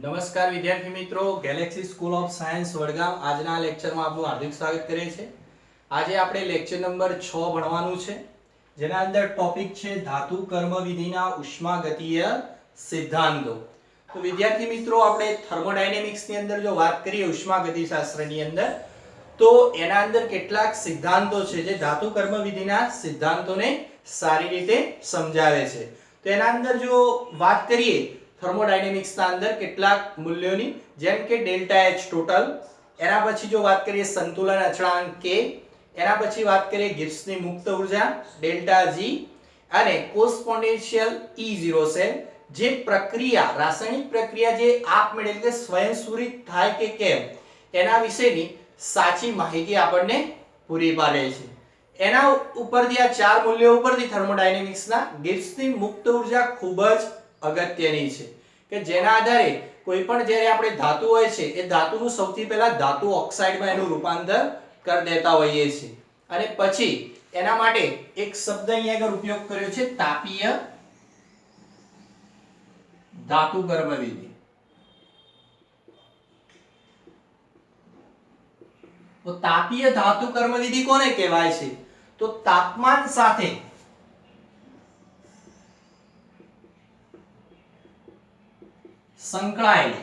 નમસ્કાર વિદ્યાર્થી મિત્રો, Galaxy school of science Vadgam આજના લેક્ચરમાં આપનું હાર્દિક સ્વાગત કરે છે। આજે આપણે લેક્ચર નંબર 6 ભણવાનું છે, જેના અંદર ટોપિક છે ધાતુ કર્મવિધિના ઉષ્માગતીય સિદ્ધાંતો। તો વિદ્યાર્થી મિત્રો, આપણે થર્મોડાયનેમિક્સની અંદર જો વાત કરીએ ઉષ્માગતિશાસ્ત્રની અંદર, તો એના અંદર કેટલાક સિદ્ધાંતો છે જે ધાતુ કર્મવિધિના સિદ્ધાંતોને સારી રીતે સમજાવે છે। તો એના અંદર જો વાત કરીએ થર્મોડાયનેમિક્સના અંદર કેટલાક મૂલ્યોની, જેમ કે ડેલ્ટા એચ ટોટલ, એના પછી જો વાત કરીએ સંતુલન અચળાંક કે, એના પછી વાત કરીએ ગિબ્સની મુક્ત ઉર્જા ડેલ્ટા જી અને કોસ્પોનેન્શિયલ E0 છે, જે પ્રક્રિયા રાસાયણિક પ્રક્રિયા જે આપમેળે એટલે સ્વયંસ્ફુરિત થાય કે કેમ એના વિશેની સાચી માહિતી આપણને પૂરી પાડે છે। એના ઉપરથી આ ચાર મૂલ્યો ઉપરથી થર્મોડાયનેમિક્સના ગિબ્સની મુક્ત ઉર્જા ખૂબ જ અગત્યની છે કે જેના આધારે કોઈ પણ જ્યારે આપણે ધાતુ હોય છે એ ધાતુનું સૌથી પહેલા ધાતુ ઓક્સાઇડમાં એનું રૂપાંતર કરી દેતા હોઈએ છીએ, અને પછી એના માટે એક શબ્દ અહીંયા આગળ ઉપયોગ કર્યો છે તાપીય ધાતુ કર્મવિધિ। તો તાપીય ધાતુ કર્મવિધિ કોને કહેવાય છે? તો તાપમાન સાથે સંકળાયેલી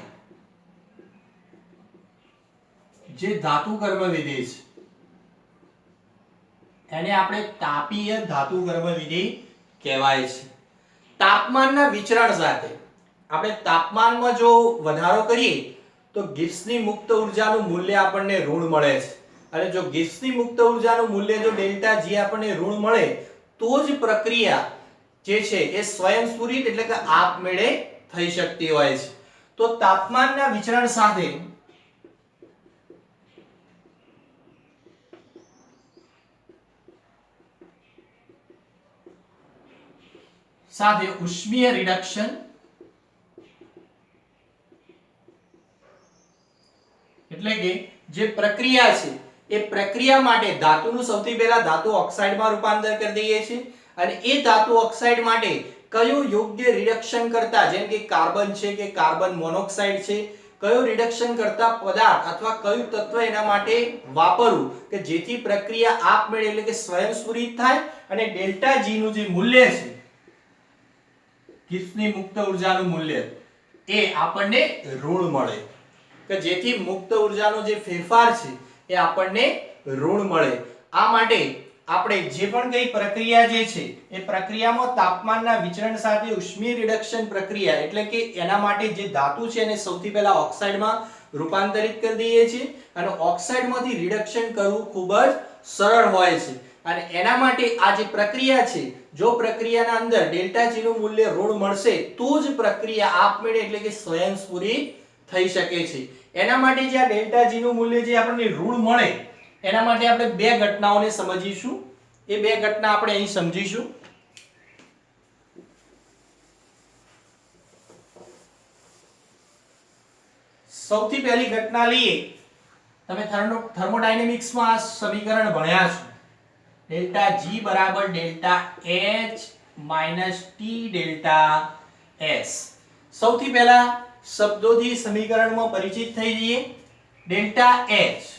જે ધાતુ કર્મવિધિ છે એને આપણે તાપીય ધાતુ કર્મવિધિ કહેવાય છે। તાપમાનના વિચરણ સાથે આપણે તાપમાનમાં જો વધારો કરીએ તો ગિબ્સની મુક્ત ઉર્જાનું મૂલ્ય આપણને ઋણ મળે છે, અને જો ગિબ્સની મુક્ત ઉર્જાનું મૂલ્ય જો ડેલ્ટા જી આપણને ઋણ મળે તો જ પ્રક્રિયા જે છે એ સ્વયંસ્ફુરિત એટલે કે આપમેળે થઈ શકતી હોય છે। તો તાપમાનના વિચરણ સાથે ઉષ્મીય રિડક્શન એટલે કે જે પ્રક્રિયા છે એ પ્રક્રિયા માટે ધાતુનું સૌથી પહેલા ધાતુ ઓક્સાઇડમાં રૂપાંતર કરી દઈએ છીએ, અને એ ધાતુ ઓક્સાઇડ માટે કયું યોગ્ય રિડક્શન કરતા, જેમ કે કાર્બન છે કે કાર્બન મોનોક્સાઇડ છે, કયો રિડક્શન કરતા પદાર્થ અથવા કયું તત્વ એના માટે વાપરવું કે જેથી પ્રક્રિયા આપમેળે એટલે કે સ્વયંસ્ફુરિત થાય અને ડેલ્ટા જી નું જે મૂલ્ય છે ગિબ્સની મુક્ત ઉર્જાનું મૂલ્ય એ આપણને ઋણ મળે, કે જેથી મુક્ત ઉર્જાનો જે ફેરફાર છે એ આપણને ઋણ મળે। આ માટે આપણે જે પણ કઈ પ્રક્રિયા જે છે એ પ્રક્રિયામાં તાપમાનના વિચરણ સાથે ઉષ્મીય રિડક્શન પ્રક્રિયા એટલે કે એના માટે જે ધાતુ છે એને સૌથી પહેલા ઓક્સાઇડમાં રૂપાંતરિત કરી દઈએ છીએ, અને ઓક્સાઇડમાંથી રિડક્શન કરવું ખૂબ જ સરળ હોય છે, અને એના માટે આ જે પ્રક્રિયા છે જો પ્રક્રિયાના અંદર ડેલ્ટા જી નું મૂલ્ય ઋણ મળશે તો જ પ્રક્રિયા આપમેળે એટલે કે સ્વયંસ્ફુરિત થઈ શકે છે। એના માટે જે આ ડેલ્ટા જી નું મૂલ્ય જે આપણને ઋણ મળે એના માટે આપણે બે ઘટનાઓને સમજીશું। એ બે ઘટના આપણે અહીં સમજીશું। સૌથી પહેલી ઘટના લઈએ, તમે થર્મોડાયનેમિક્સમાં આ સમીકરણ ભણ્યા છો, ડેલ્ટા જી બરાબર delta H minus T delta S. સૌથી પહેલા શબ્દોથી સમીકરણમાં પરિચિત થઈ જઈએ। ડેલ્ટા એચ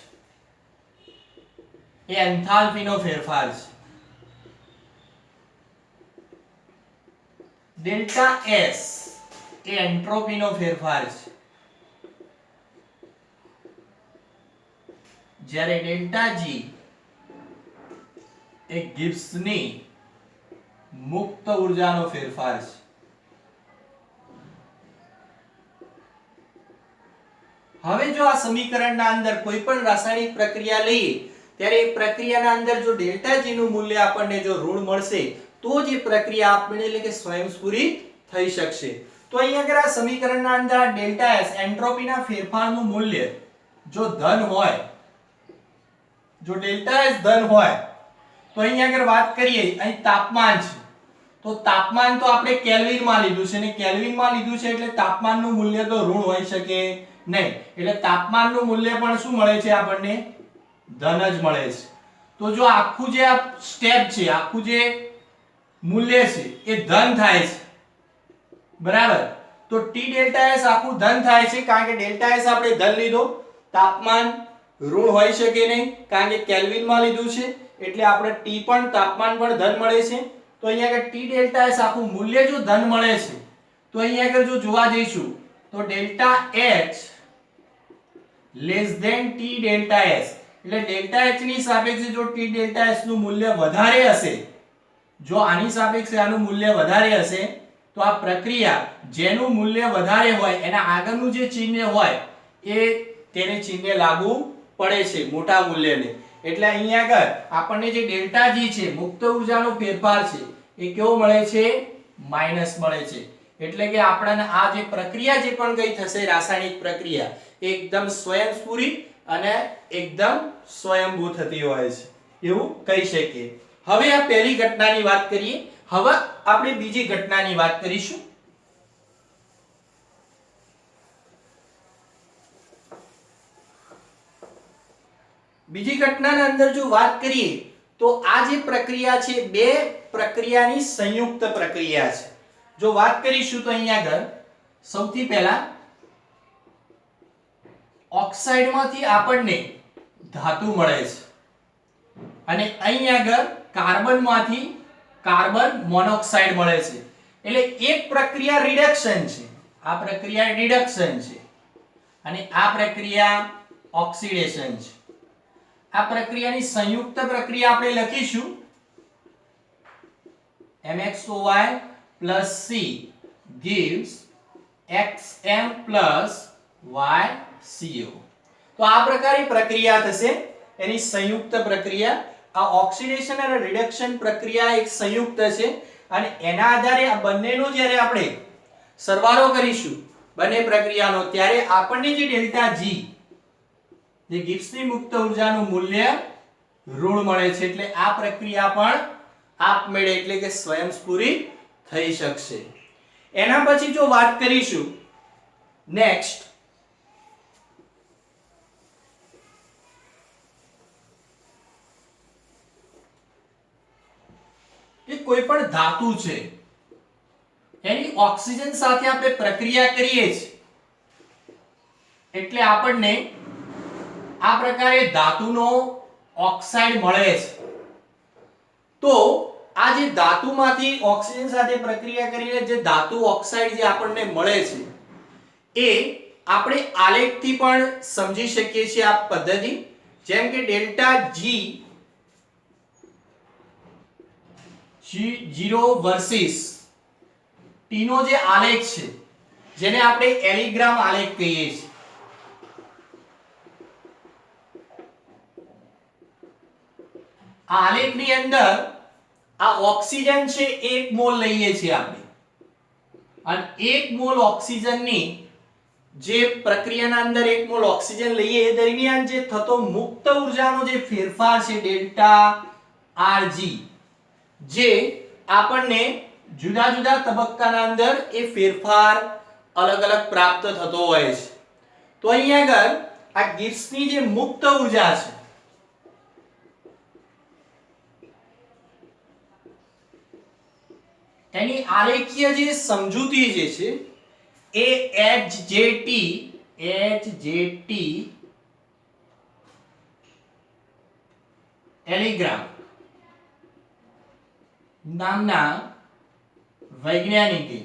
એ એન્થાલ્પીનો ફેરફાર છે, ડેલ્ટા એસ એ એન્ટ્રોપીનો ફેરફાર છે, જ્યારે ડેલ્ટા જી એ ગિબ્સની મુક્ત ઉર્જાનો ફેરફાર છે। હવે જો આ સમીકરણના અંદર કોઈ પણ રાસાયણિક પ્રક્રિયા લઈએ ત્યારે એ પ્રક્રિયાના અંદર જો ડેલ્ટા જી નું મૂલ્ય આપણને જો ઋણ મળશે તો જ એ પ્રક્રિયા આપમેળે એટલે કે સ્વયંસ્ફુરિત થઈ શકશે। તો અહીંયા આગળ આ સમીકરણના અંદર આ ડેલ્ટા એસ એન્ટ્રોપીના ફેરફારનું મૂલ્ય જો ધન હોય, જો ડેલ્ટા એસ ધન હોય તો અહીંયા આગળ વાત કરીએ, અહીં તાપમાન છે તો તાપમાન તો આપણે કેલ્વિનમાં લીધું છે, ને કેલ્વિનમાં લીધું છે એટલે તાપમાનનું મૂલ્ય તો ઋણ હોઈ શકે નહીં, એટલે તાપમાનનું મૂલ્ય પણ શું મળે છે આપણને? ધન જ મળે છે। તો જો આખું જે આ સ્ટેપ છે, આખું જે મૂલ્ય છે એ ધન થાય છે, બરાબર। તો T ડેલ્ટા S આખું ધન થાય છે કારણ કે ડેલ્ટા S આપણે ધન લીધો, તાપમાન ઋણ હોઈ શકે નહીં કારણ કે કેલ્વિન માં લીધું છે એટલે આપણે T પણ તાપમાન પણ ધન મળે છે. તો અહીંયા આગળ T ડેલ્ટા S આખું મૂલ્ય જો ધન મળે છે તો અહીંયા આગળ જો જોવા જઈશું તો delta H less than T delta S એટલે ડેલ્ટા H ની સાપેક્ષે જો T ડેલ્ટા S નું મૂલ્ય વધારે હશે, જો આની સાપેક્ષે આનું મૂલ્ય વધારે હશે તો આ પ્રક્રિયા જેનું મૂલ્ય વધારે હોય એના આગળનું જે ચિહ્ન હોય એ તેને ચિહ્ન લાગુ પડે છે મોટા મૂલ્યને. એટલે અહીંયા આગળ આપણને જે ડેલ્ટા G છે મુક્ત ઊર્જાનો ફેરફાર છે એ કેવો મળે છે? માઈનસ મળે છે. એટલે કે આપણને આ જે પ્રક્રિયા જે પણ કઈ થશે રાસાયણિક પ્રક્રિયા એકદમ સ્વયંસ્ફુરિત અને એકદમ સ્વયંભૂ થતી હોય છે એવું કહી શકીએ. હવે આ પહેલી ઘટનાની વાત કરીએ. હવે આપણે બીજી ઘટનાની વાત કરીશું. બીજી ઘટનાના અંદર જો વાત કરીએ તો આ જે પ્રક્રિયા છે બે પ્રક્રિયાની સંયુક્ત પ્રક્રિયા છે. જો વાત કરીશું તો અહીંયા આગળ સૌથી પહેલા ઓક્સાઇડમાંથી આપણને ધાતુ મળે છે અને અહીં આગળ કાર્બનમાંથી કાર્બન મોનોક્સાઇડ મળે છે. એટલે એક પ્રક્રિયા રિડક્શન છે, આ પ્રક્રિયા રિડક્શન છે અને આ પ્રક્રિયા ઓક્સિડેશન છે. આ પ્રક્રિયાની સંયુક્ત પ્રક્રિયા આપણે લખીશું MXOY plus C gives XM plus YCO. તો આ પ્રકારની પ્રક્રિયા થશે એની સંયુક્ત પ્રક્રિયા. આ ઓક્સિડેશન અને રિડક્શન પ્રક્રિયા એક સંયુક્ત છે અને એના આધારે આ બંનેનો જ્યારે આપણે સરવાળો કરીશું બંને પ્રક્રિયાનો ત્યારે આપણને જે ડેલ્ટા G જે ગિબ્સની મુક્ત ઊર્જાનું મૂલ્ય ઋણ મળે છે. એટલે આ પ્રક્રિયા પણ આપમેળે એટલે કે સ્વયંસ્ફુરિત થઈ શકશે. એના પછી જો વાત કરીશું નેક્સ્ટ કે કોઈ પણ ધાતુ છે એની ઓક્સિજન સાથે આપણે પ્રક્રિયા કરીએ છીએ એટલે આપણને આ પ્રકારે ધાતુનો ઓક્સાઇડ મળે છે. તો આ જે ધાતુમાંથી ઓક્સિજન સાથે પ્રક્રિયા કરીને જે ધાતુ ઓક્સાઇડ જે આપણને મળે છે એ આપણે આલેખથી પણ સમજી શકીએ છીએ આ પદ્ધતિ. જેમ કે ડેલ્ટા G0 વર્સિસ T નો જે આલેખ છે જેને આપણે એલિગ્રામ આલેખ કહીએ છીએ. આ આલેખની અંદર આ ઓક્સિજન છે 1 મોલ લઈએ છીએ આપણે અને 1 મોલ ઓક્સિજનની જે પ્રક્રિયાના અંદર 1 મોલ ઓક્સિજન લઈએ એ દરમિયાન જે થતો મુક્ત ઊર્જાનો જે ફેરફાર છે ડેલ્ટા RG જે આપણને જુદા જુદા તબક્કાના અંદર એ ફેરફાર અલગ અલગ પ્રાપ્ત થતો હોય છે. તો અહીંયા આગળ આ ગિબ્સની જે મુક્ત ઊર્જા છે એની આલેખીય જે સમજૂતી જે છે એ HJT એલિગ્રામ નામના વૈજ્ઞાનિકે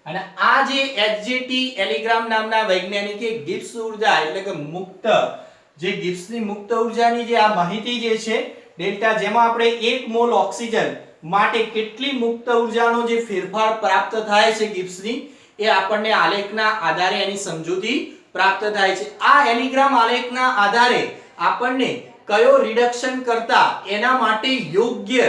અને આ જે HJT એલિગ્રામ નામના વૈજ્ઞાનિકે ગિબ્સ ઊર્જા એટલે કે મુક્ત જે ગિબ્સની મુક્ત ઊર્જાની જે આ માહિતી જે છે ડેલ્ટા જેમાં આપણે 1 મોલ ઓક્સિજન માટે કેટલી મુક્ત ઊર્જાનો જે ફેરફાર પ્રાપ્ત થાય છે ગિબ્સની એ આપણને આલેખના આધારે એની સમજૂતી પ્રાપ્ત થાય છે. આ એલિગ્રામ આલેખના આધારે આપણને કયો રિડક્શન કરતા એના માટે યોગ્ય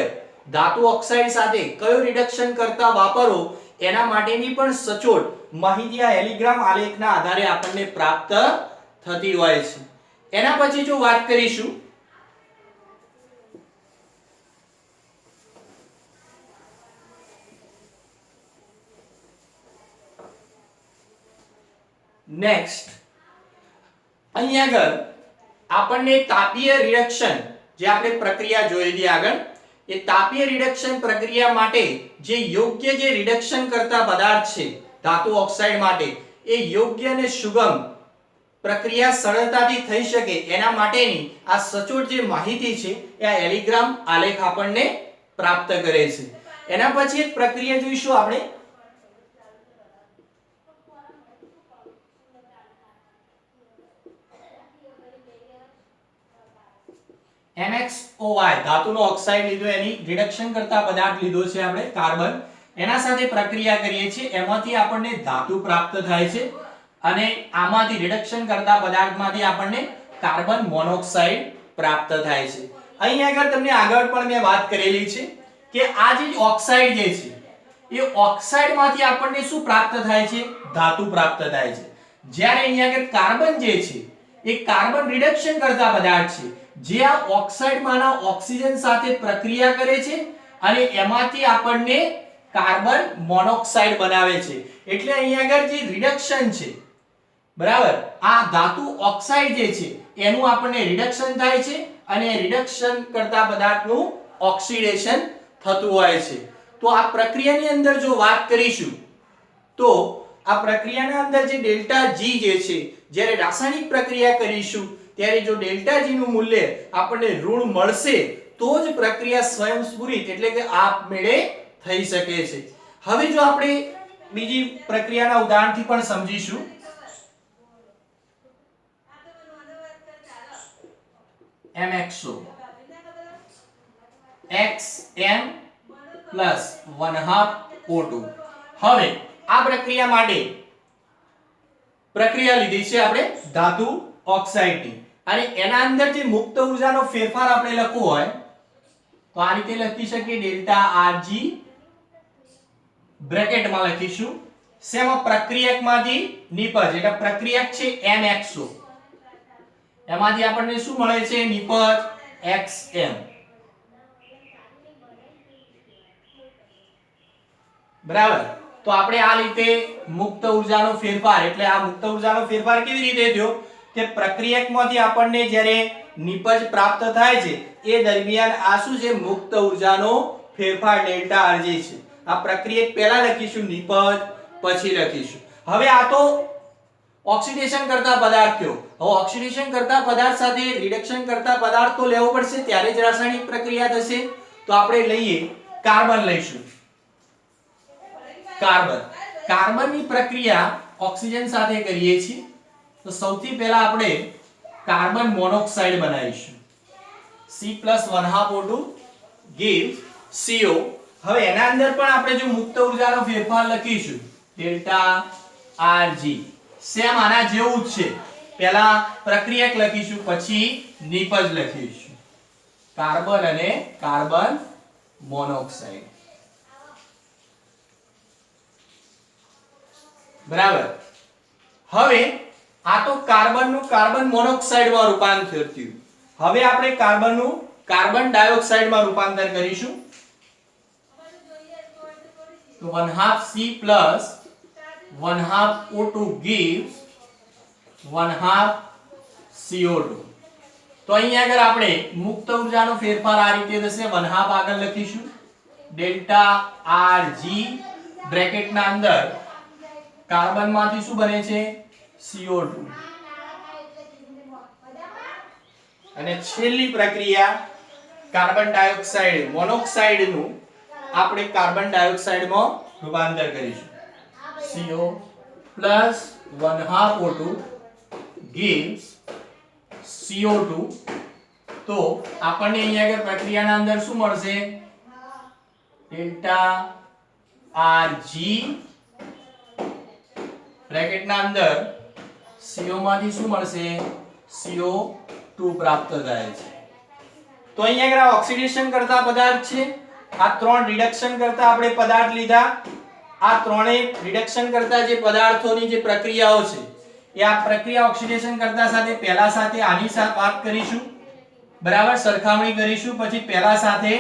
ધાતુ ઓક્સાઇડ સાથે કયો રિડક્શન કરતા વાપરવો એના માટેની પણ સચોટ માહિતી આ એલિગ્રામ આલેખના આધારે આપણને પ્રાપ્ત થતી હોય છે. એના પછી જો વાત કરીશું નેક્સ્ટ અહીં આગળ આપણને તાપીય રિડક્શન જે આપણે પ્રક્રિયા જોઈ હતી આગળ, એ તાપીય રિડક્શન પ્રક્રિયા માટે જે યોગ્ય જે રિડક્શન કરતા પદાર્થ છે ધાતુ ઓક્સાઇડ માટે, એ યોગ્ય અને સુગમ પ્રક્રિયા સરળતાથી થઈ શકે એના માટેની આ સચોટ જે માહિતી છે એ આ એલિગ્રામ આલેખ આપણને પ્રાપ્ત કરે છે. એના પછી એક પ્રક્રિયા જોઈશું આપણે, MXOY ધાતુનો ઓક્સાઇડ લીધો, એની રિડક્શન કરતા પદાર્થ લીધો છે આપણે કાર્બન, એના સાથે પ્રક્રિયા કરીએ છીએ, એમાંથી આપણને ધાતુ પ્રાપ્ત થાય છે અને આમાંથી રિડક્શન કરતા પદાર્થમાંથી આપણને કાર્બન મોનોક્સાઇડ પ્રાપ્ત થાય છે. અહીં આગળ તમને આગળ પણ મેં વાત કરેલી છે કે આ જે ઓક્સાઇડ જે છે એ ઓક્સાઇડમાંથી આપણને શું પ્રાપ્ત થાય છે? ધાતુ પ્રાપ્ત થાય છે. જ્યારે અહીં આગળ કાર્બન જે છે એ કાર્બન રિડક્શન કરતા પદાર્થ છે, જે આ ઓક્સાઇડમાંના ઓક્સિજન સાથે પ્રક્રિયા કરે છે અને એમાંથી આપણને કાર્બન મોનોક્સાઇડ બનાવે છે. એટલે અહીં આગળ જે રિડક્શન છે, બરાબર, આ ધાતુ ઓક્સાઇડ જે છે એનું આપણને રિડક્શન થાય છે અને રિડક્શન કરતા પદાર્થનું ઓક્સિડેશન થતું હોય છે. તો આ પ્રક્રિયાની અંદર જો વાત કરીશું તો આ પ્રક્રિયાના અંદર જે ડેલ્ટા G જે છે, જ્યારે રાસાયણિક પ્રક્રિયા કરીશું ત્યારે જો ડેલ્ટા G નું મૂલ્ય આપણને ઋણ મળશે તો જ પ્રક્રિયા સ્વયંસ્ફુરિત એટલે કે આપમેળે થઈ શકે છે. હવે જો આપણે બીજી પ્રક્રિયાના ઉદાહરણથી પણ સમજીશું, MXO XM plus 1/2 O2. હવે આ પ્રક્રિયા માટે પ્રક્રિયા લીધી છે આપણે ધાતુ ઓક્સાઇડની, અને એના અંદર જે મુક્ત ઉર્જાનો ફેરફાર આપણે લખવો હોય તો આ રીતે લખી શકીએ, ડેલ્ટા RG બ્રેકેટમાં લખીશું, શેમાં? પ્રક્રિયકમાંથી નિપજ, એટલે પ્રક્રિયક છે MXO, એમાંથી આપણને શું મળે છે? નિપજ XM. બરાબર. તો આપણે આ રીતે મુક્ત ઉર્જાનો ફેરફાર, એટલે આ મુક્ત ઉર્જાનો ફેરફાર કેવી રીતે થયો કે પ્રક્રિયકમાંથી આપણને જ્યારે નિપજ પ્રાપ્ત થાય છે એ દરમિયાન આ શું છે? મુક્ત ઉર્જાનો ફેરફાર ડેલ્ટા RG છે. આ પ્રક્રિયક પહેલા લખીશું, નિપજ પછી લખીશું. હવે આ તો ઓક્સિડેશન કરતા પદાર્થ થયો. હવે ઓક્સિડેશન કરતા પદાર્થ સાથે રિડક્શન કરતા પદાર્થ તો લેવો પડશે, ત્યારે જ રાસાયણિક પ્રક્રિયા થશે. તો આપણે લઈએ કાર્બન લઈશું. કાર્બનની પ્રક્રિયા ઓક્સિજન સાથે કરીએ છીએ તો સૌથી પહેલા આપણે કાર્બન મોનોક્સાઇડ બનાવીશું. C+1/2 O2 gives CO. હવે એના અંદર પણ આપણે જો મુક્ત ઉર્જાનો ફેરફાર લખીશું, ડેલ્ટા RG, સેમ આના જેવું જ છે. પહેલા પ્રક્રિયક લખીશું પછી નિપજ લખીશું, કાર્બન અને કાર્બન મોનોક્સાઇડ. બરાબર. હવે આ તો કાર્બનનું કાર્બન મોનોક્સાઇડમાં રૂપાંતર થયું. હવે આપણે કાર્બનનું કાર્બન ડાયોક્સાઇડમાં રૂપાંતર કરીશું. તો 1/2 C plus 1/2 O2 gives 1/2 CO2. તો અહીં આગળ આપણે મુક્ત ઉર્જાનો ફેરફાર આ રીતે થશે, 1/2 આગળ લખીશું, ડેલ્ટા RG બ્રેકેટના અંદર કાર્બનમાંથી શું બને છે? CO2. અને છેલ્લી પ્રક્રિયા કાર્બન ડાયોક્સાઇડ મોનોક્સાઇડનું આપણે કાર્બન ડાયોક્સાઇડમાં રૂપાંતર કરીશું. CO plus 1/2 O2 gives CO2. તો આપણને અહીંયા આગળ પ્રક્રિયાના અંદર શું મળશે? ડેલ્ટા RG બ્રેકેટના અંદર CO માંથી શું મળશે? CO2 પ્રાપ્ત થાય છે. તો અહીંયા આગળ ઓક્સિડેશન કરતા પદાર્થ છે. આ ત્રણ રિડક્શન કરતા આપણે પદાર્થ લીધા. આ ત્રણેય રિડક્શન કરતા જે પદાર્થોની જે પ્રક્રિયાઓ છે એ આ પ્રક્રિયા ઓક્સિડેશન કરતા સાથે પહેલા સાથે આની સાથે વાત કરીશું, બરાબર, સરખામણી કરીશું, પછી પહેલા સાથે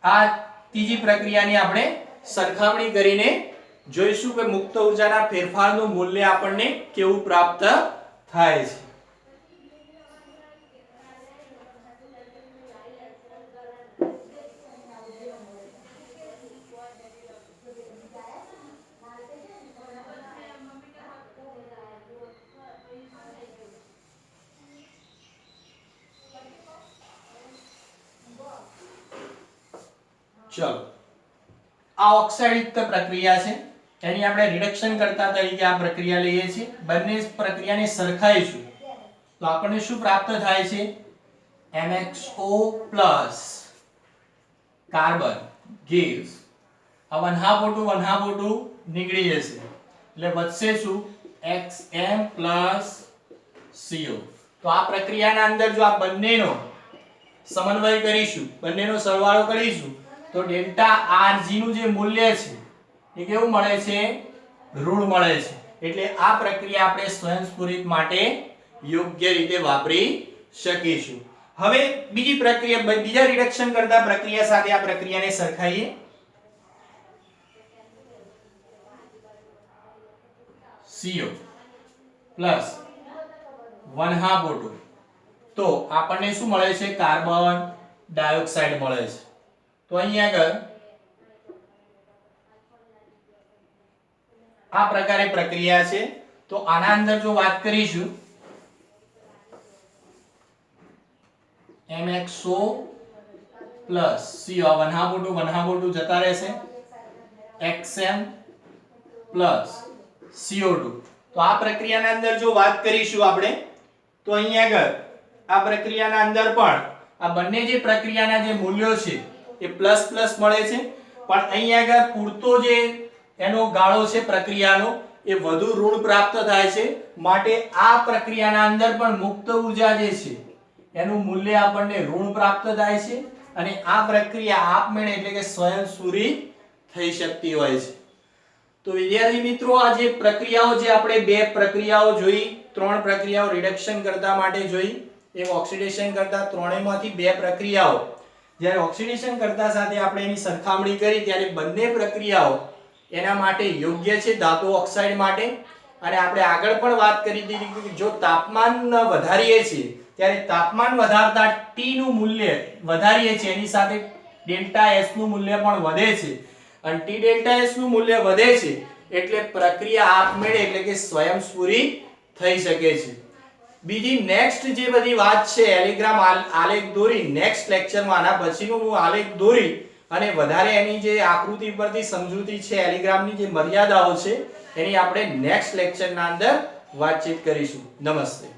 આ ત્રીજી પ્રક્રિયાની આપણે સરખામણી કરીને જોઈશું કે મુક્ત ઉર્જાના ફેરફારનું મૂલ્ય આપણને કેવું પ્રાપ્ત થાય છે. ચલો, આ ઓક્સાઇડયુક્ત પ્રક્રિયા છે, એની આપણે રિડક્શન કરતા તરીકે આ પ્રક્રિયા લઈએ છીએ. બંને પ્રક્રિયાને સરખાઈશું તો આપણને શું પ્રાપ્ત થાય છે? MXO+ કાર્બન gives આ 1/2 નીકળી જશે એટલે વધશે શું? XM + CO. તો આ પ્રક્રિયાના અંદર જો આ બંનેનો સમન્વય કરીશું, બંનેનો સરવાળો કરીશું તો ડેલ્ટા Rg નું જે મૂલ્ય છે એ કેવું મળે છે? ઋણ મળે છે. એટલે આ પ્રક્રિયા આપણે સ્વયંસ્ફુરિત માટે યોગ્ય રીતે વાપરી શકીશું. હવે બીજી પ્રક્રિયા, બીજા રિડક્શન કરતા પ્રક્રિયા સાથે આ પ્રક્રિયાને સરખાઈએ. CO પ્લસ 1/2 તો આપણને શું મળે છે? કાર્બન ડાયોક્સાઇડ મળે છે. તો અહીંયા આગળ આ પ્રકારે પ્રક્રિયા છે. તો આના અંદર જો વાત કરીશું MXO પ્લસ CO 1/2 જતા રહેશે, XM પ્લસ CO2. તો આ પ્રક્રિયાના અંદર જો વાત કરીશું આપણે તો અહીંયા આગળ આ પ્રક્રિયાના અંદર પણ આ બંને જે પ્રક્રિયાના જે મૂલ્યો છે એ પ્લસ પ્લસ મળે છે, પણ અહીંયા આગળ પૂરતો જે એનો ગાળો છે પ્રક્રિયાનો એ વધુ ઋણ પ્રાપ્ત થાય છે. માટે આ પ્રક્રિયાના અંદર પણ મુક્ત ઊર્જા જે છે એનું મૂલ્ય આપણને ઋણ પ્રાપ્ત થાય છે અને આ પ્રક્રિયા આપમેળે એટલે કે સ્વયંસ્ફુરિત થઈ શકતી હોય છે. તો વિદ્યાર્થી મિત્રો, આ જે પ્રક્રિયાઓ જે આપણે બે પ્રક્રિયાઓ જોઈ, ત્રણ પ્રક્રિયાઓ રિડક્શન કરતા માટે જોઈ, એક ઓક્સિડેશન કરતા, ત્રણેયમાંથી બે પ્રક્રિયાઓ જ્યારે ઓક્સિડેશન કરતા સાથે આપણે એની સરખામણી કરી ત્યારે બંને પ્રક્રિયાઓ એના માટે યોગ્ય છે ધાતુ ઓક્સાઇડ માટે. અને આપણે આગળ પણ વાત કરી હતી કે જો તાપમાન વધારીએ છીએ ત્યારે તાપમાન વધારતા T નું મૂલ્ય વધારીએ છીએ એની સાથે ડેલ્ટા S નું મૂલ્ય પણ વધે છે અને T ડેલ્ટા S નું મૂલ્ય વધે છે એટલે પ્રક્રિયા આપમેળે એટલે કે સ્વયંસ્ફુરિત થઈ શકે છે. બીજી નેક્સ્ટ જે બધી વાત છે એલિગ્રામ આલેખ દોરી, નેક્સ્ટ લેક્ચરમાં આના પછીનું હું આલેખ દોરી અને વધારે એની જે આકૃતિ પરથી સમજૂતી છે, એલિગ્રામની જે મર્યાદાઓ છે એની આપણે નેક્સ્ટ લેક્ચરના અંદર વાતચીત કરીશું. નમસ્તે.